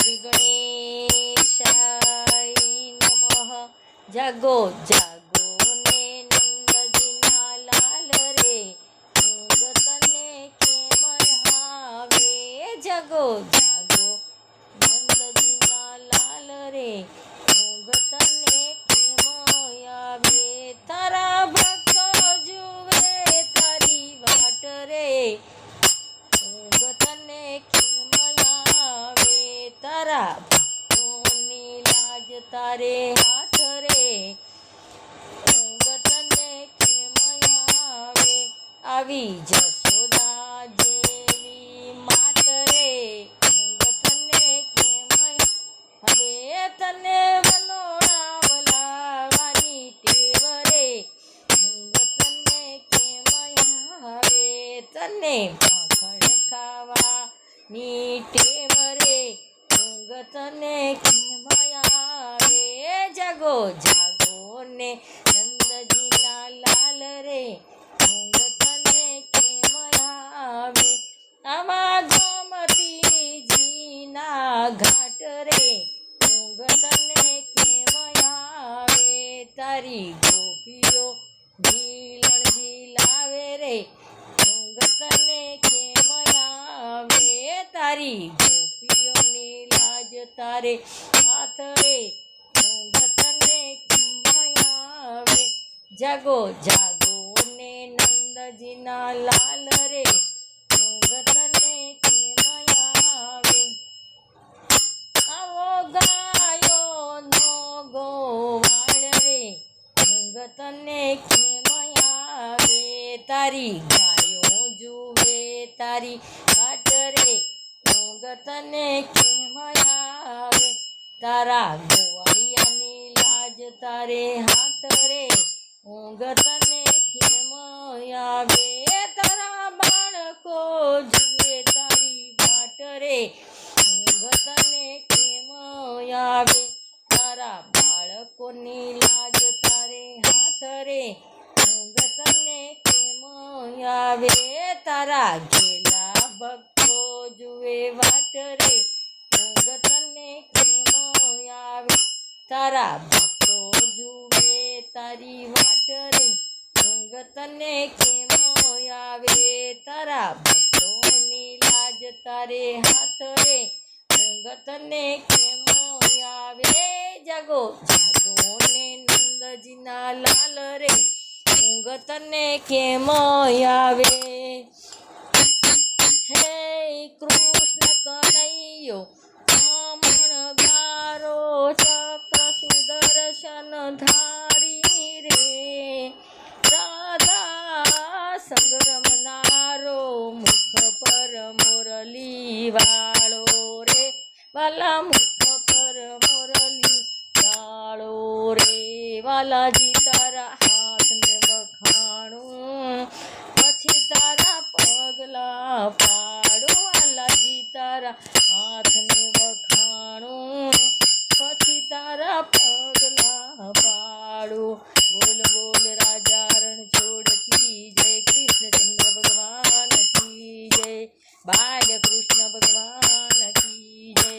શ્રી ગણેશાય નમઃ। જાગો જાગો ને નંદજીના લાલ રે, ઊંઘ તને કેમ આવે। જાગો જાગો નંદજીના લાલ રે, ઊંઘ તને કેમ આવે। તારા ભક્તો જુએ તારી વાટ રે, ઊંઘ તને કેમ આવે। તારા ભક્તોની લાજ તારે હાથ રે, ઊંઘ તને કેમ આવે। આવી જશોદા જેવી માત રે, ઊંઘ તને કેમ આવે। તને વલોણા વલાવાની ટેવ રે, ઊંઘ તને કેમ આવે। તને માખણ ખાવાની ટેવ રે, ઊંઘ તને કેમ આવે। જાગો જાગો ને નંદજીના લાલ રે, ઊંઘ તને કેમ આવે। આવા ગોમતીજીના ઘાટ રે, ઊંઘ તને કેમ આવે। તારી ગોપીઓ ઝીલણજી લાવે રે, ઊંઘ તને કેમ આવે। તારી ગોપીઓની લાજ તારે હાથ રે, ઊંઘ તને કેમ આવે। જાગો જાગો ને નંદજીના લાલ રે, ઊંઘ તને કેમ આવે। આવો ગાયોનો ગોવાળ રે, ઊંઘ તને કેમ આવે। તારી ગાયો જુએ તારી વાટ રે, ઊંઘ તને કેમ આવે। તારા ગોવાળિયાની લાજ તારે હાથ રે, ઊંઘ તને કેમ આવે। તારા બાળકો જુએ તારી વાટ રે, ઊંઘ તને કેમ આવે। તારા બાળકોની લાજ તારે હાથ રે, ઊંઘ તને કેમ આવે। તારા ઘેલા ભક્તો જુએ વાટ રે, ઊંઘ તને કેમ આવે। તારા ભક્તો જુએ તારી વાટ રે, ઊંઘ તને કેમ આવે। તારા ભક્તોની લાજ તારે હાથ રે, ઊંઘ તને કેમ આવે। જાગો જાગો ને નંદજીના લાલ રે, ઊંઘ તને કેમ આવે। હે કૃષ્ણ કનૈયો અમણગારો, ચક્ર સુદર્શન ધારી રે, રાધા સંગ રમનારો, મુખ પર મુરલી વાળો રે, વાલા મુખ પર મુરલી વાળો રે। વાલાજી તારા હાથને વખાણું, પછી તારા પગલા પાડું। વાલાજી તારા હાથને વખાણું, પછી તારા પગલા પાડું। બોલ બોલ રાજા રણછોડ કી જય, કૃષ્ણચંદ્ર ભગવાન કી જય, બાલ કૃષ્ણ ભગવાન કી જય।